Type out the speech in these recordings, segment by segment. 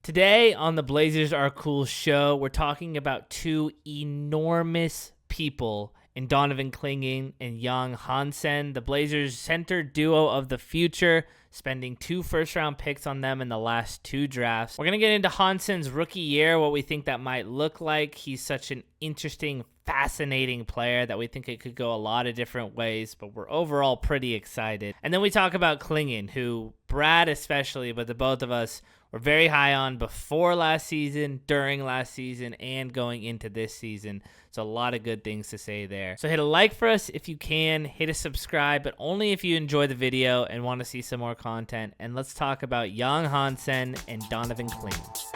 Today on the Blazers Are Cool show, we're talking about two enormous people in Donovan Clingan and young Hansen, the Blazers center duo of the future, spending 2 first-round picks on them in the last 2 drafts. We're going to get into Hansen's rookie year, what we think that might look like. He's such an interesting, fascinating player that we think it could go a lot of different ways, but we're overall pretty excited. And then we talk about Clingan, who Brad especially, but the both of us were very high on before last season, during last season, and going into this season. So a lot of good things to say there. So hit a like for us if you can. Hit a subscribe, but only if you enjoy the video and want to see some more content. And let's talk about young Hansen and Donovan Clingan.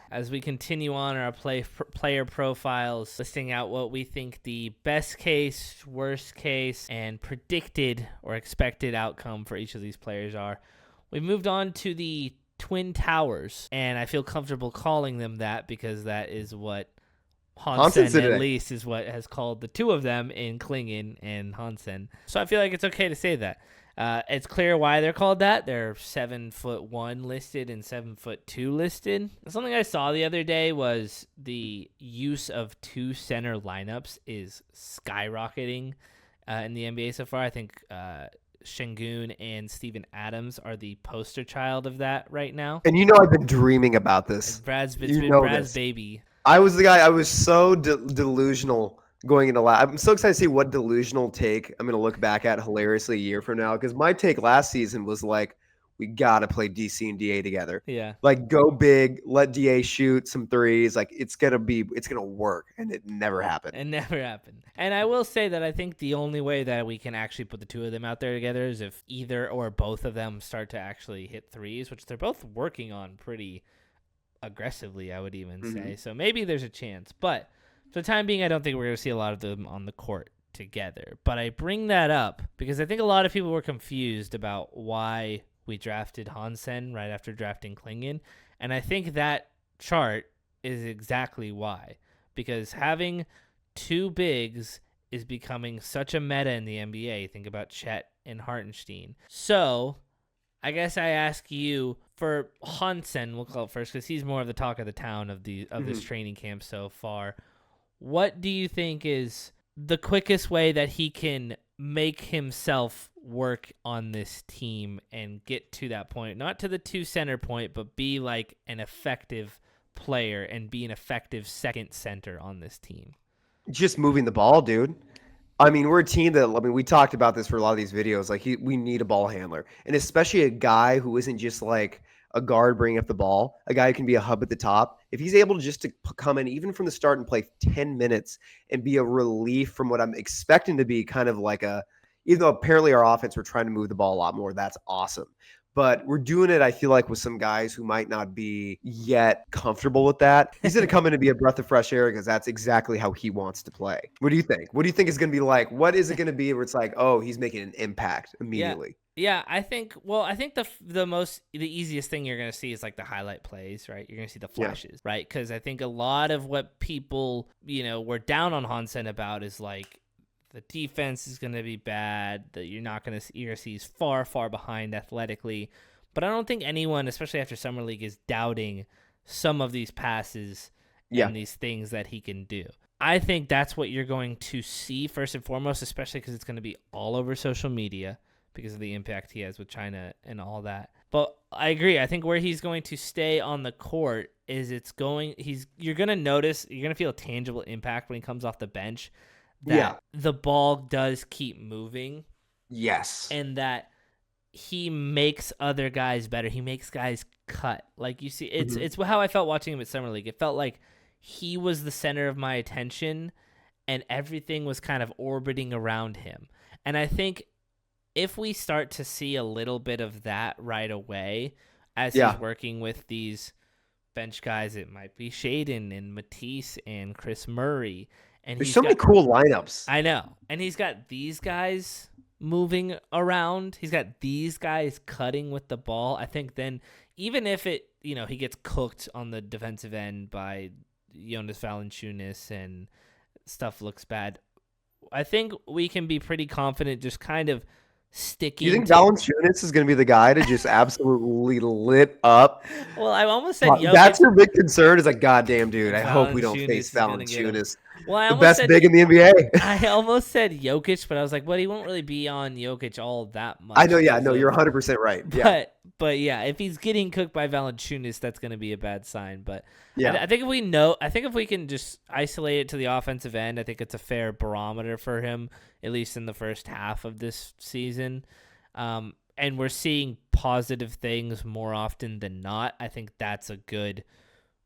As we continue on our player profiles, listing out what we think the best case, worst case, and predicted or expected outcome for each of these players are, we moved on to the Twin Towers, and I feel comfortable calling them that because that is what Hansen at least is what has called the two of them in Clingan and Hansen. So I feel like it's okay to say that. It's clear why they're called that. They're 7'1" listed and 7'2" listed. Something I saw the other day was the use of 2 center lineups is skyrocketing in the NBA so far. I think Şengün and Steven Adams are the poster child of that right now. And you know I've been dreaming about this. It's been Brad's baby. I was the guy. I was so delusional going into last. I'm so excited to see what delusional take I'm going to look back at hilariously a year from now. Because my take last season was like, we got to play DC and DA together. Yeah. Like go big, let DA shoot some threes. Like it's going to work. And it never happened. And I will say that I think the only way that we can actually put the two of them out there together is if either or both of them start to actually hit threes, which they're both working on pretty aggressively, I would even say. So maybe there's a chance. But for the time being, I don't think we're going to see a lot of them on the court together. But I bring that up because I think a lot of people were confused about why we drafted Hansen right after drafting Clingan. And I think that chart is exactly why. Because having 2 bigs is becoming such a meta in the NBA. Think about Chet and Hartenstein. So I guess I ask you for Hansen, we'll call it first because he's more of the talk of the town of this training camp so far. What do you think is the quickest way that he can make himself work on this team and get to that point? Not to the 2 center point, but be like an effective player and be an effective second center on this team. Just moving the ball, dude. I mean, we're a team that, we talked about this for a lot of these videos. Like, we need a ball handler. And especially a guy who isn't just like a guard bringing up the ball, a guy who can be a hub at the top. If he's able to come in even from the start and play 10 minutes and be a relief from what I'm expecting to be kind of like even though apparently our offense, we're trying to move the ball a lot more, that's awesome. But we're doing it, I feel like, with some guys who might not be yet comfortable with that. He's going to come in and be a breath of fresh air because that's exactly how he wants to play. What do you think? What do you think is going to be like? What is it going to be where it's like, oh, he's making an impact immediately? Yeah, I think the easiest thing you're going to see is like the highlight plays, right? You're going to see the flashes, right? Because I think a lot of what people, were down on Hansen about is like, the defense is going to be bad. That you're going to see he's far, far behind athletically. But I don't think anyone, especially after Summer League, is doubting some of these passes and these things that he can do. I think that's what you're going to see first and foremost, especially because it's going to be all over social media because of the impact he has with China and all that. But I agree. I think where he's going to stay on the court is you're going to notice, you're going to feel a tangible impact when he comes off the bench. That the ball does keep moving. Yes. And that he makes other guys better. He makes guys cut. Like you see, it's how I felt watching him at Summer League. It felt like he was the center of my attention and everything was kind of orbiting around him. And I think if we start to see a little bit of that right away as he's working with these bench guys, it might be Shaden and Matisse and Chris Murray. And there's so many cool lineups. I know. And he's got these guys moving around. He's got these guys cutting with the ball. I think then even if it he gets cooked on the defensive end by Jonas Valanciunas and stuff looks bad. I think we can be pretty confident just kind of You sticking think to. Valanciunas is going to be the guy to just absolutely lit up? Well, I almost said That's Jokic. your big concern. Is like, goddamn, dude. I hope we don't face Valanciunas is gonna get him. Valanciunas, Well, I the almost best said big in the NBA. I almost said Jokic, but I was like, well, he won't really be on Jokic all that I much. know. Yeah, 'Cause no, of, you're 100% right. Yeah, but yeah, if he's getting cooked by Valanciunas, that's going to be a bad sign. But yeah. I think if we can just isolate it to the offensive end, I think it's a fair barometer for him, at least in the first half of this season. And we're seeing positive things more often than not. I think that's a good,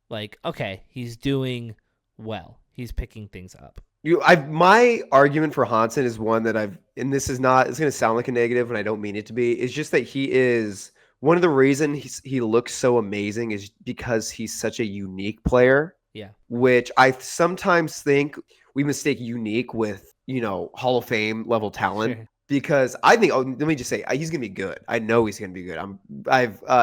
like, okay, he's doing well. He's picking things up. My argument for Hansen is one that and this is not, it's going to sound like a negative and I don't mean it to be. It's just that he is one of the reasons he looks so amazing is because he's such a unique player. Yeah. Which I sometimes think we mistake unique with, Hall of Fame level talent. Sure. Because I think, let me just say, he's going to be good. I know he's going to be good.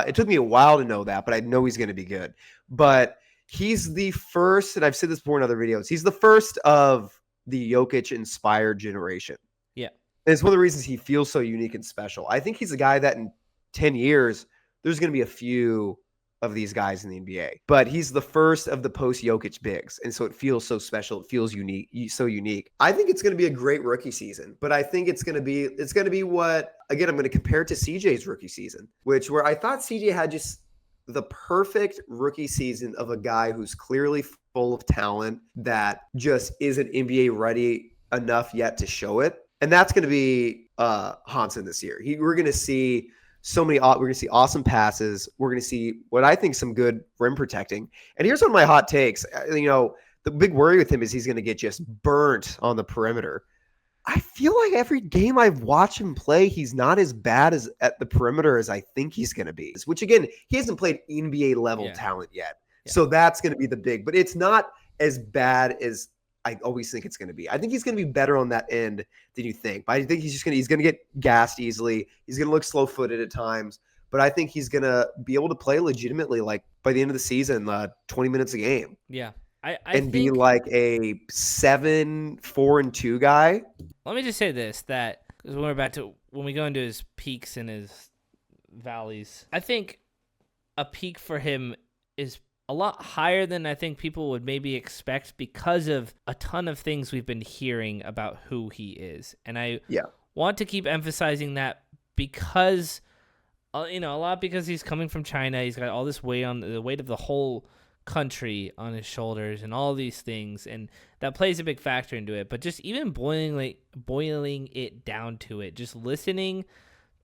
It took me a while to know that, but I know he's going to be good. But he's the first, and I've said this before in other videos, he's the first of the Jokic-inspired generation. Yeah. And it's one of the reasons he feels so unique and special. I think he's a guy that in 10 years, there's going to be a few of these guys in the NBA. But he's the first of the post-Jokic bigs. And so it feels so special. It feels unique, so unique. I think it's going to be a great rookie season. But I think it's going to be what, again, I'm going to compare it to CJ's rookie season, where I thought CJ had just the perfect rookie season of a guy who's clearly full of talent that just isn't NBA ready enough yet to show it. And that's going to be Hansen this year. We're going to see we're going to see awesome passes. We're going to see what I think some good rim protecting. And here's one of my hot takes. The big worry with him is he's going to get just burnt on the perimeter. I feel like every game I've watched him play, he's not as bad as at the perimeter as I think he's going to be. Which again, he hasn't played NBA level talent yet. Yeah. So that's going to be the big, but it's not as bad as I always think it's going to be. I think he's going to be better on that end than you think. But I think he's going to get gassed easily. He's going to look slow-footed at times. But I think he's going to be able to play legitimately, like by the end of the season, 20 minutes a game. Yeah. I think be like a 7-4-2 guy. Let me just say this, that because when we go into his peaks and his valleys, I think a peak for him is a lot higher than I think people would maybe expect because of a ton of things we've been hearing about who he is. And I want to keep emphasizing that because, a lot because he's coming from China. He's got all this weight on the weight of the whole country on his shoulders and all these things. And that plays a big factor into it. But just even boiling it down to it, just listening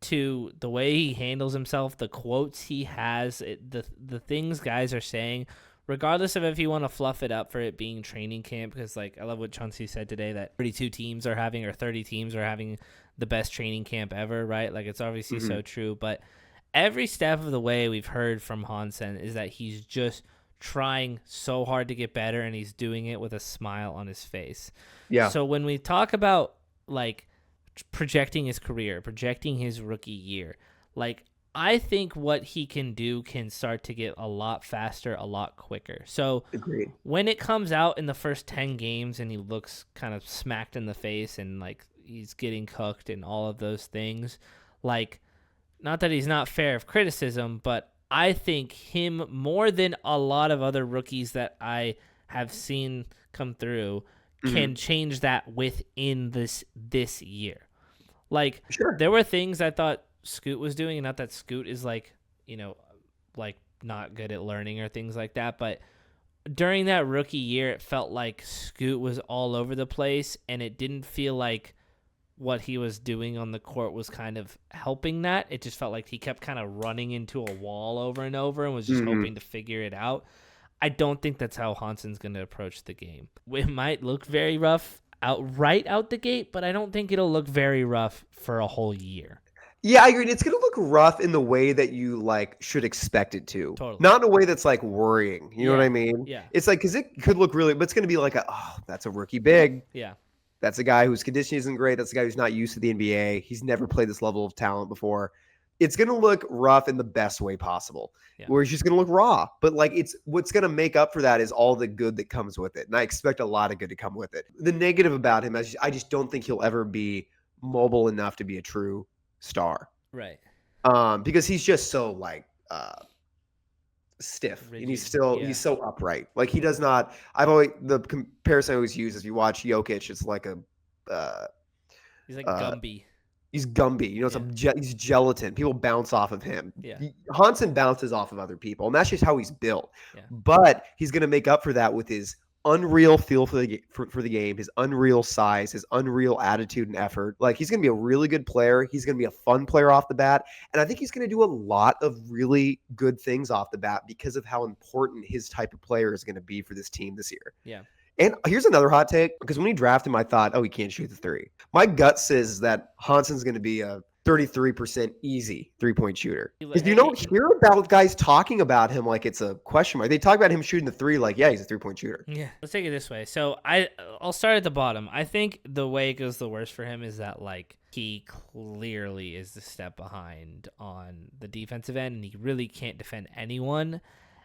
to the way he handles himself, the quotes he has, the things guys are saying, regardless of if you want to fluff it up for it being training camp, because I love what Chauncey said today, that 30 teams are having the best training camp ever, right? It's obviously so true, but every step of the way we've heard from Hansen is that he's just trying so hard to get better, and he's doing it with a smile on his face. Yeah. So when we talk about projecting his career, projecting his rookie year, I think what he can do can start to get a lot faster, a lot quicker. So agreed. When it comes out in the first 10 games and he looks kind of smacked in the face and he's getting cooked and all of those things, not that he's not fair of criticism, but I think him more than a lot of other rookies that I have seen come through can change that within this year. Sure. There were things I thought Scoot was doing, and not that Scoot is not good at learning or things like that, but during that rookie year, it felt like Scoot was all over the place, and it didn't feel like what he was doing on the court was kind of helping that. It just felt like he kept kind of running into a wall over and over and was just hoping to figure it out. I don't think that's how Hansen's going to approach the game. It might look very rough right out the gate, but I don't think it'll look very rough for a whole year. Yeah, I agree. It's going to look rough in the way that you should expect it to. Totally. Not in a way that's worrying. You know what I mean? Yeah. It's because it could look really, but it's going to be that's a rookie big. Yeah. That's a guy whose condition isn't great. That's a guy who's not used to the NBA. He's never played this level of talent before. it's going to look rough in the best way possible, Yeah. where it's just going to look raw. But like, it's what's going to make up for that is all the good that comes with it. And I expect a lot of good to come with it. The negative about him is I just don't think he'll ever be mobile enough to be a true star. Right. Because he's just so like stiff, Rigid. and he's so upright. Like he does not. The comparison I always use is if you watch Jokic, it's like a he's like Gumby. He's Gumby. You know, he's gelatin. People bounce off of him. Yeah. Hansen bounces off of other people, and that's just how he's built. Yeah. But he's going to make up for that with his unreal feel for the game, his unreal size, his unreal attitude and effort. Like he's going to be a really good player. He's going to be a fun player off the bat, and I think he's going to do a lot of really good things off the bat because of how important his type of player is going to be for this team this year. Yeah. And here's another hot take, because when he drafted him, I thought, oh, he can't shoot the three. My gut says that Hansen's going to be a 33% easy three-point shooter. Because you don't hear about guys talking about him like it's a question mark. They talk about him shooting the three like, yeah, he's a three-point shooter. Yeah. Let's take it this way. So I'll start at the bottom. I think the way it goes the worst for him is that like he clearly is the step behind on the defensive end, and he really can't defend anyone.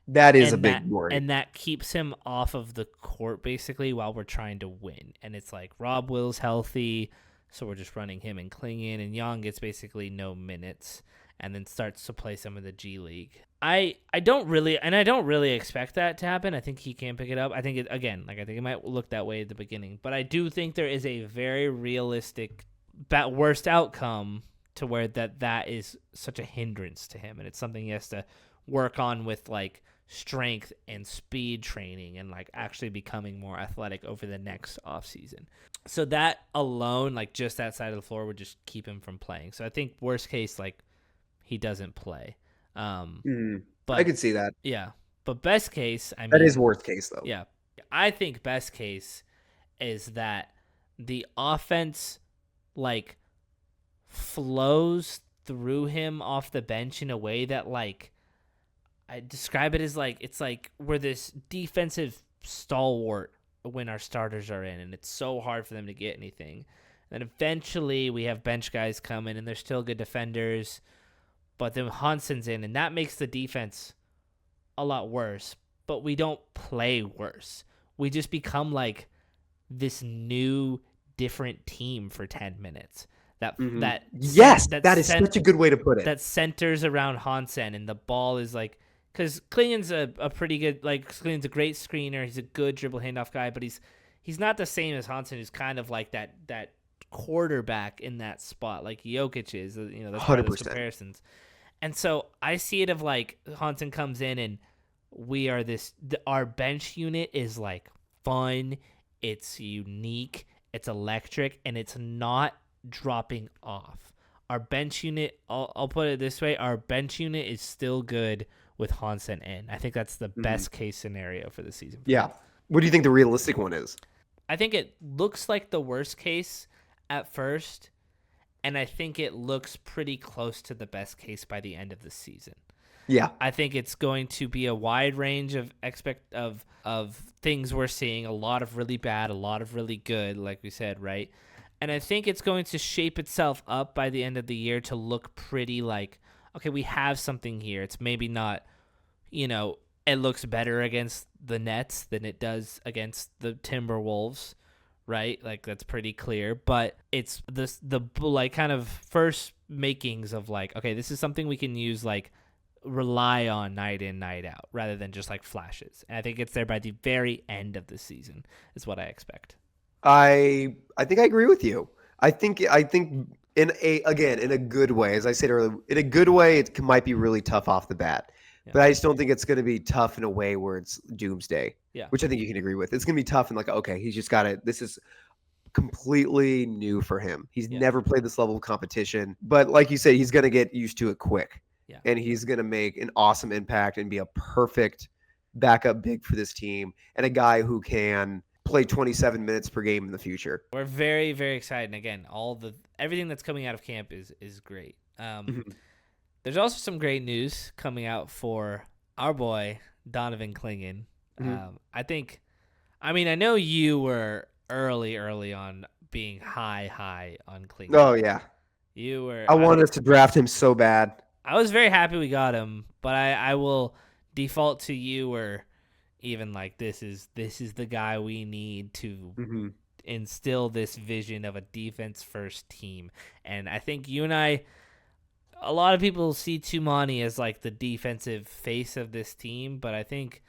That is a big worry. And that keeps him off of the court basically while we're trying to win. And it's like Rob Will's healthy, so we're just running him and Clingan, and Young gets basically no minutes and then starts to play some of the G League. I don't really expect that to happen. I think he can pick it up. I think it might look that way at the beginning, but I do think there is a very realistic worst outcome to where that is such a hindrance to him, and it's something he has to work on with like strength and speed training and like actually becoming more athletic over the next offseason. So that alone, like just that side of the floor, would just keep him from playing. So I think worst case, like he doesn't play. But I could see that. Yeah. But best case, I mean, that is worst case though. Yeah. I think best case is that the offense like flows through him off the bench in a way that like I describe it as like it's like we're this defensive stalwart when our starters are in, and it's so hard for them to get anything. And eventually we have bench guys come in, and they're still good defenders, but then Hansen's in, and that makes the defense a lot worse. But we don't play worse. We just become like this new, different team for 10 minutes. That is such a good way to put it. That centers around Hansen, and the ball is like. Because Clingan's a pretty good, like, Clingan's a great screener. He's a good dribble handoff guy, but he's not the same as Hansen, who's kind of like that quarterback in that spot, like Jokic is. You know, that's part of those comparisons. And so I see it of like Hansen comes in, and we are our bench unit is like fun, it's unique, it's electric, and it's not dropping off. Our bench unit, I'll put it this way, our bench unit is still good with Hansen in. I think that's the best case scenario for the season. Yeah. What do you think the realistic one is? I think it looks like the worst case at first, and I think it looks pretty close to the best case by the end of the season. Yeah. I think it's going to be a wide range of of things we're seeing, a lot of really bad, a lot of really good, like we said, right? And I think it's going to shape itself up by the end of the year to look pretty like, okay, we have something here. It's maybe not, it looks better against the Nets than it does against the Timberwolves, right? Like that's pretty clear. But it's the like kind of first makings of like, okay, this is something we can use, like rely on night in, night out, rather than just like flashes. And I think it's there by the very end of the season is what I expect. I think I agree with you. I think in a good way, as I said earlier, in a good way, it might be really tough off the bat. Yeah. But I just don't think it's going to be tough in a way where it's doomsday. Yeah. Which I think you can agree with. It's going to be tough and like, okay, he's just got it. This is completely new for him. He's never played this level of competition. But like you said, he's going to get used to it quick. Yeah. And he's going to make an awesome impact and be a perfect backup big for this team, and a guy who can play 27 minutes per game in the future. We're very, very excited. And again, everything that's coming out of camp is great. There's also some great news coming out for our boy Donovan Clingan. I know you were early on being high on Clingan. Oh yeah, you were. I wanted us to draft him so bad. I was very happy we got him, but I will default to you or even like this is the guy we need to Hmm. instill this vision of a defense first team. And I think you and I, a lot of people see Tumani as like the defensive face of this team, but I think,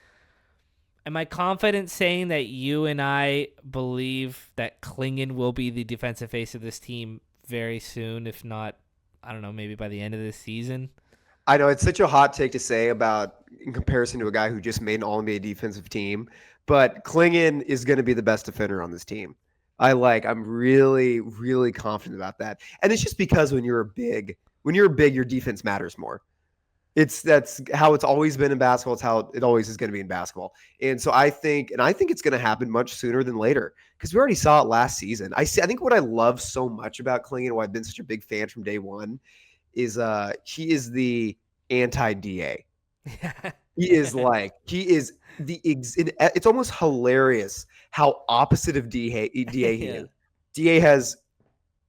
am I confident saying that you and I believe that Clingan will be the defensive face of this team very soon, if not, I don't know, maybe by the end of this season? I know it's such a hot take to say about in comparison to a guy who just made an All-NBA defensive team, but Klingon is going to be the best defender on this team. I'm really, really confident about that. And it's just because when you're big, your defense matters more. That's how it's always been in basketball. It's how it always is going to be in basketball. And so I think it's going to happen much sooner than later because we already saw it last season. I think what I love so much about Klingon, why I've been such a big fan from day one, is he is the anti DA. He is it's almost hilarious how opposite of DA he Yeah. is. DA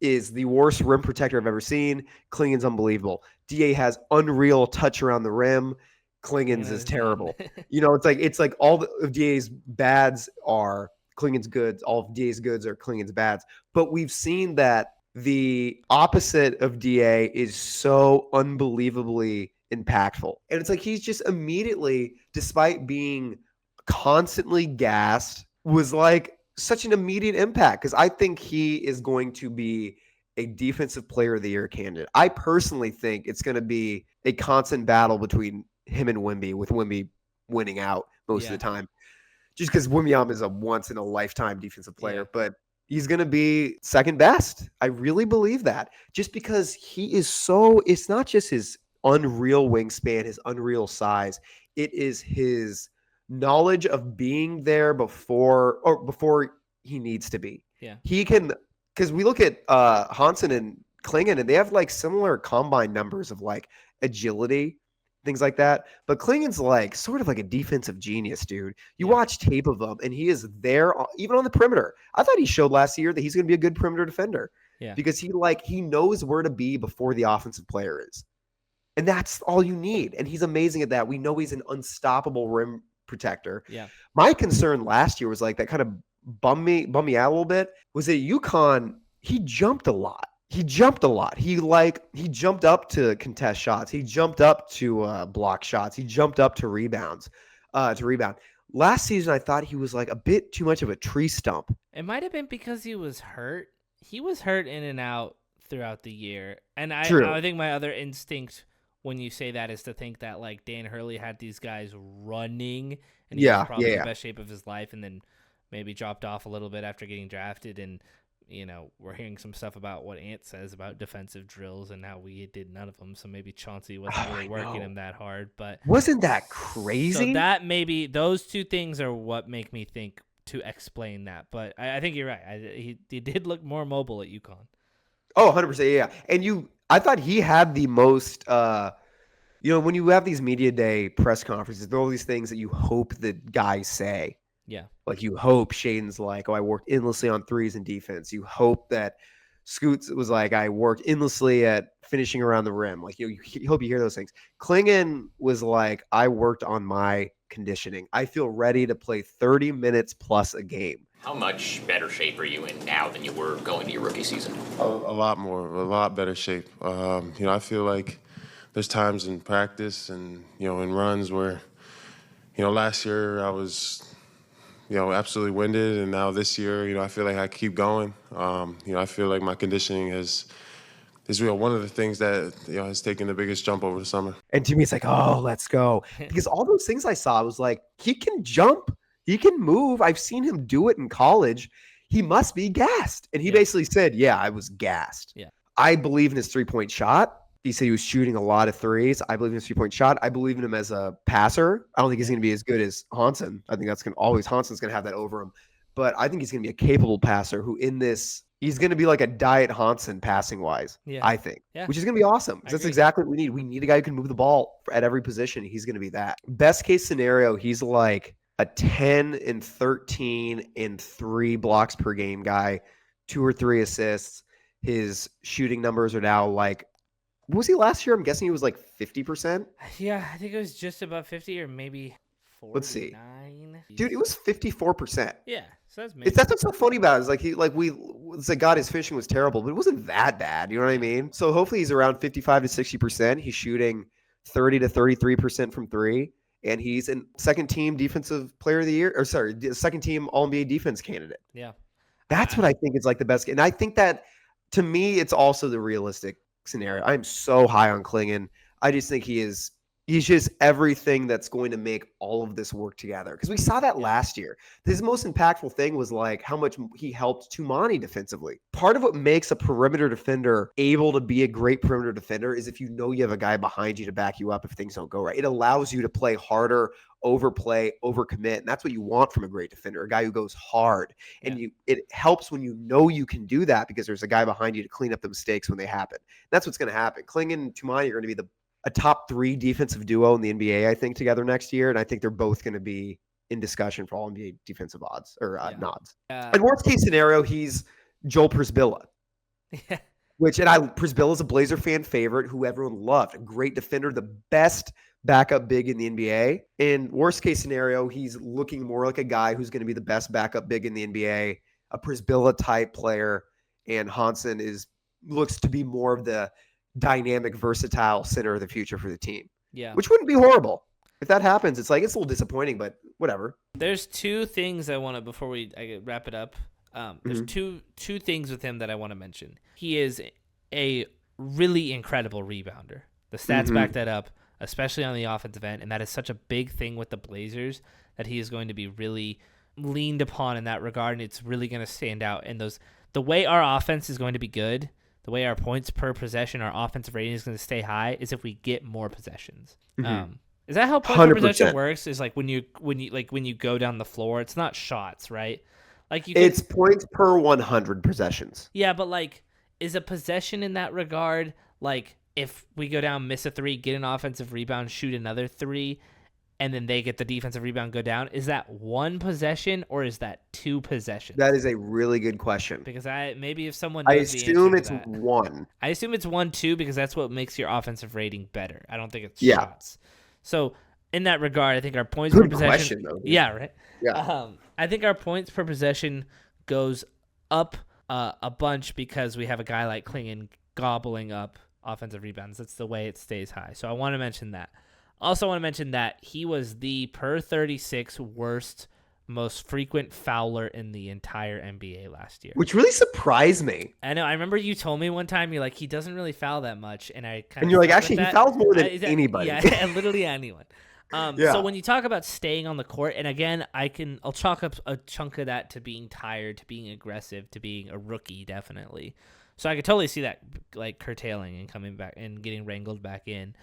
is the worst rim protector I've ever seen. Klingon's unbelievable. DA has unreal touch around the rim. Klingon's is There's none. terrible. It's like all of DA's bads are Klingon's goods. All of DA's goods are Klingon's bads. But we've seen that the opposite of DA is so unbelievably impactful. And it's like he's just immediately, despite being constantly gassed, was like such an immediate impact because I think he is going to be a defensive player of the year candidate. I personally think it's going to be a constant battle between him and Wimby, with Wimby winning out most of Yeah. the time just because Wimbyam is a once in a lifetime defensive Yeah. player, but he's going to be second best. I really believe that just because he is so, it's not just his unreal wingspan, his unreal size. It is his knowledge of being there before he needs to be. Yeah. He can, because we look at Hansen and Klingan and they have like similar combine numbers of like agility, things like that. But Klingan's like sort of like a defensive genius, dude. You Yeah. watch tape of him, and he is there even on the perimeter. I thought he showed last year that he's going to be a good perimeter defender Yeah. because he knows where to be before the offensive player is, and that's all you need. And he's amazing at that. We know he's an unstoppable rim protector. Yeah. My concern last year was like that kind of bum me out a little bit was that UConn he jumped a lot. He jumped a lot. He jumped up to contest shots. He jumped up to block shots. He jumped up to rebounds, to rebound. Last season, I thought he was like a bit too much of a tree stump. It might have been because he was hurt. He was hurt in and out throughout the year. And I True. think my other instinct when you say that is to think that like Dan Hurley had these guys running and he was Yeah, yeah, probably in the yeah. best shape of his life and then maybe dropped off a little bit after getting drafted. And we're hearing some stuff about what Ant says about defensive drills and how we did none of them. So maybe Chauncey wasn't Oh, really I working know. him that hard. But Wasn't that so crazy? that maybe those two things are what make me think to explain that. But I think you're right. He did look more mobile at UConn. Oh, 100%. Yeah. And I thought he had the most, when you have these media day press conferences, there are all these things that you hope the guys say. Yeah. Like you hope Shaden's like, oh, I worked endlessly on threes in defense. You hope that Scoots was like, I worked endlessly at finishing around the rim. Like you hope you hear those things. Klingan was like, I worked on my conditioning. I feel ready to play 30 minutes plus a game. How much better shape are you in now than you were going to your rookie season? A lot better shape. I feel like there's times in practice and, in runs where, last year I was, absolutely winded. And now this year, I feel like I keep going. I feel like my conditioning is one of the things that, has taken the biggest jump over the summer. And to me, it's like, oh, let's go. Because all those things I saw, I was like, he can jump. He can move. I've seen him do it in college. He must be gassed. And he basically said, yeah, I was gassed. Yeah. I believe in his three-point shot. He said he was shooting a lot of threes. I believe in his three-point shot. I believe in him as a passer. I don't think he's going to be as good as Hansen. I think Hansen's going to have that over him. But I think he's going to be a capable passer who he's going to be like a diet Hansen passing wise, Yeah. I think, Yeah. which is going to be awesome. That's agree. exactly what we need. We need a guy who can move the ball at every position. He's going to be that. Best case scenario, he's like a 10 and 13 and 3 blocks per game guy, 2 or 3 assists. His shooting numbers are now like What was he last year? I'm guessing he was like 50%. Yeah, I think it was just about 50 or maybe Let's see. 49. Dude, it was 54%. Yeah, so that's It's that's what's so funny about it. Is like it's like God, his fishing was terrible, but it wasn't that bad. You know what I mean? So hopefully he's around 55 to 60%. He's shooting 30 to 33% from three, and he's an second team defensive player of the year, or sorry, second team All NBA defense candidate. Yeah. That's what I think is like the best. And I think that to me, it's also the realistic scenario. I'm so high on Clingan. I just think he's just everything that's going to make all of this work together. Because we saw that last year. His most impactful thing was like how much he helped Tumani defensively. Part of what makes a perimeter defender able to be a great perimeter defender is if you know you have a guy behind you to back you up if things don't go right. It allows you to play harder, overplay, overcommit. And that's what you want from a great defender, a guy who goes hard. And it helps when you know you can do that because there's a guy behind you to clean up the mistakes when they happen. That's what's going to happen. Clingan and Tumani are going to be a top 3 defensive duo in the NBA, I think, together next year. And I think they're both going to be in discussion for all NBA defensive odds or nods. And worst case scenario, he's Joel Przybilla. Yeah. Przybilla is a Blazer fan favorite who everyone loved. A great defender, the best backup big in the NBA. In worst case scenario, he's looking more like a guy who's going to be the best backup big in the NBA, a Przybilla type player. And Hansen looks to be more of the dynamic, versatile center of the future for the team. Yeah. Which wouldn't be horrible. If that happens, it's a little disappointing, but whatever. There's two things I want to, before I wrap it up, there's two things with him that I want to mention. He is a really incredible rebounder. The stats back that up, especially on the offensive end, and that is such a big thing with the Blazers that he is going to be really leaned upon in that regard, and it's really going to stand out. And the way our offense is going to be good, the way our points per possession, our offensive rating is going to stay high, is if we get more possessions. Is that how points per possession works? Is like when you go down the floor, it's not shots, right? It's points per 100 possessions. Yeah, but like, is a possession in that regard like if we go down, miss a 3, get an offensive rebound, shoot another 3, and then they get the defensive rebound, go down? Is that 1 possession or is that 2 possessions? That is a really good question. Because maybe if someone I knows assume the it's answer to that, 1. I assume it's 1 too because that's what makes your offensive rating better. I don't think it's Yeah. shots. So in that regard, I think our points Good per possession. question, though, dude. Yeah, right. Yeah. I think our points per possession goes up a bunch because we have a guy like Clingan gobbling up offensive rebounds. That's the way it stays high. So I want to mention that. Also want to mention that he was the per 36 worst, most frequent fouler in the entire NBA last year. Which really surprised me. I know. I remember you told me one time, you're like, he doesn't really foul that much. And I kind of. And you're like, actually, he fouls more than anybody. Yeah, literally anyone. So when you talk about staying on the court, and again, I'll chalk up a chunk of that to being tired, to being aggressive, to being a rookie, definitely. So I could totally see that like curtailing and coming back and getting wrangled back in.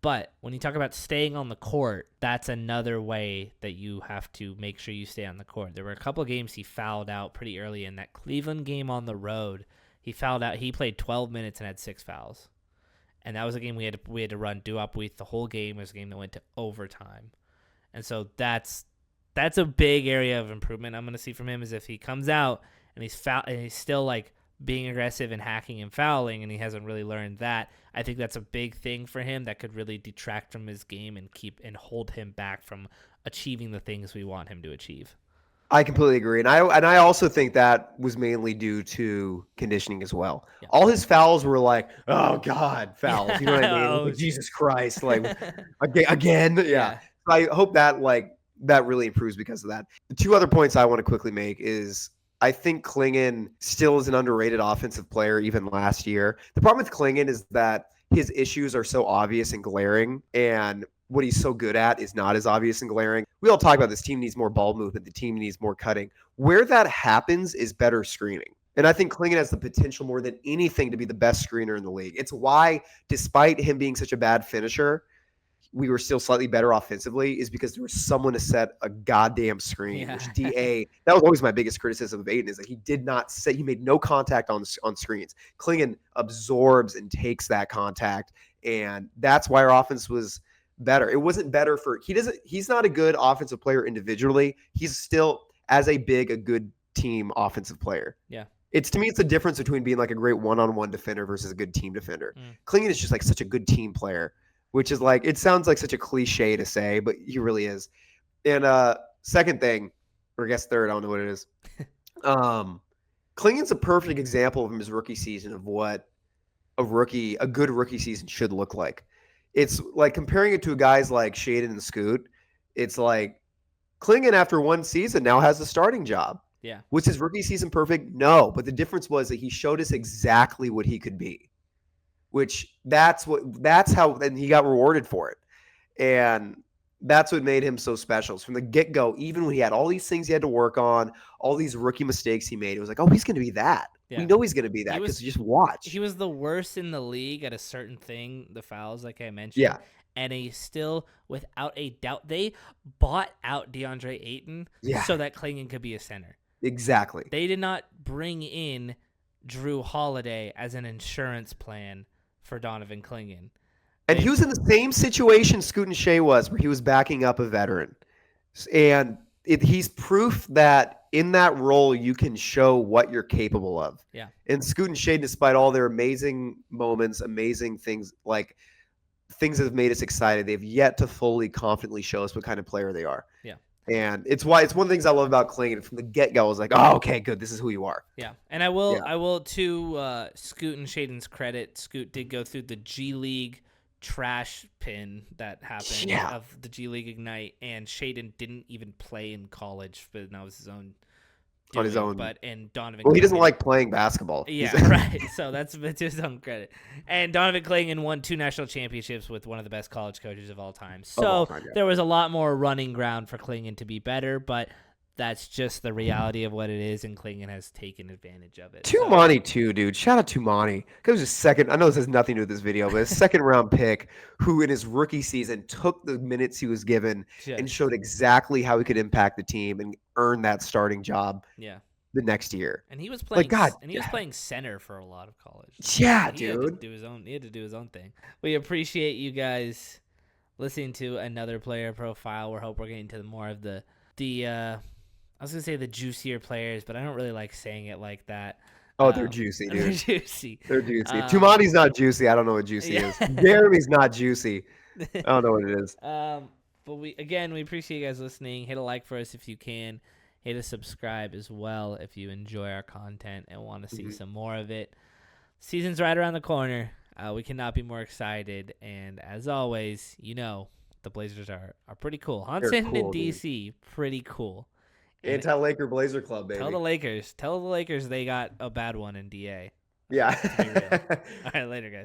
But when you talk about staying on the court, that's another way that you have to make sure you stay on the court. There were a couple of games he fouled out pretty early in that Cleveland game on the road. He fouled out. He played 12 minutes and had 6 fouls. And that was a game we had to run do-up with the whole game. It was a game that went to overtime. And so that's a big area of improvement I'm going to see from him is if he comes out and he's still like being aggressive and hacking and fouling and he hasn't really learned that. I think that's a big thing for him that could really detract from his game and hold him back from achieving the things we want him to achieve. I completely agree. And I also think that was mainly due to conditioning as well. Yeah. All his fouls were like, oh God, fouls. You know what I mean? Like, Jesus Christ. Like again. Yeah. So I hope that that really improves because of that. The 2 other points I want to quickly make is I think Clingan still is an underrated offensive player even last year. The problem with Clingan is that his issues are so obvious and glaring, and what he's so good at is not as obvious and glaring. We all talk about this team needs more ball movement. The team needs more cutting. Where that happens is better screening. And I think Clingan has the potential more than anything to be the best screener in the league. It's why, despite him being such a bad finisher, we were still slightly better offensively is because there was someone to set a goddamn screen, which that was always my biggest criticism of Ayton is that he made no contact on screens. Clingan absorbs and takes that contact. And that's why our offense was better. It wasn't better he's not a good offensive player individually. He's still, as a good team offensive player. Yeah. It's to me, it's the difference between being like a great one-on-one defender versus a good team defender. Mm. Clingan is just like such a good team player, which is like it sounds like such a cliche to say, but he really is. And second thing, or I guess third, I don't know what it is. Clingan's a perfect example of his rookie season of what a good rookie season should look like. It's like comparing it to guys like Shaden and Scoot. It's like Clingan after one season now has a starting job. Yeah. Was his rookie season perfect? No, but the difference was that he showed us exactly what he could be, which that's how then he got rewarded for it. And that's what made him so special. So from the get-go, even when he had all these things he had to work on, all these rookie mistakes he made, it was like, oh, he's going to be that. Yeah. We know he's going to be that because just watch. He was the worst in the league at a certain thing, the fouls, like I mentioned. Yeah. And he still, without a doubt, they bought out DeAndre Ayton so that Clingan could be a center. Exactly. They did not bring in Drew Holiday as an insurance plan for Donovan Clingan. And he was in the same situation Scoot and Shea was, where he was backing up a veteran. And he's proof that in that role, you can show what you're capable of. Yeah. And Scoot and Shea, despite all their amazing moments, amazing things, like things that have made us excited, they've yet to fully confidently show us what kind of player they are. Yeah. And it's one of the things I love about Clingan. From the get-go, I was like, oh, okay, good. This is who you are. Yeah. And I will to Scoot and Shaden's credit, Scoot did go through the G League trash pin that happened of the G League Ignite, and Shaden didn't even play in college, but that was his own doing, on his own. But and Donovan. Well, he doesn't Clingan, like playing basketball. Yeah, right. So that's to his own credit. And Donovan Clingan won 2 national championships with one of the best college coaches of all time. So there was a lot more running ground for Clingan to be better, but that's just the reality of what it is, and Clingan has taken advantage of it. Tumani too, dude. Shout out Tumani. It was his second. I know this has nothing to do with this video, but his second round pick, who in his rookie season took the minutes he was given and showed exactly how he could impact the team and earn that starting job. Yeah. The next year. And he was playing was playing center for a lot of college. Yeah, he dude. He had to do his own thing. We appreciate you guys listening to another player profile. We hope we're getting to more of the I was going to say the juicier players, but I don't really like saying it like that. Oh, they're juicy, dude. They're juicy. They're juicy. Tumani's not juicy. I don't know what juicy is. Jeremy's not juicy. I don't know what it is. But we appreciate you guys listening. Hit a like for us if you can. Hit a subscribe as well if you enjoy our content and want to see some more of it. Season's right around the corner. We cannot be more excited. And as always, the Blazers are pretty cool. Hansen and DC, pretty cool. Anti-Laker Blazer Club, baby. Tell the Lakers they got a bad one in DA. Yeah. All right, later, guys.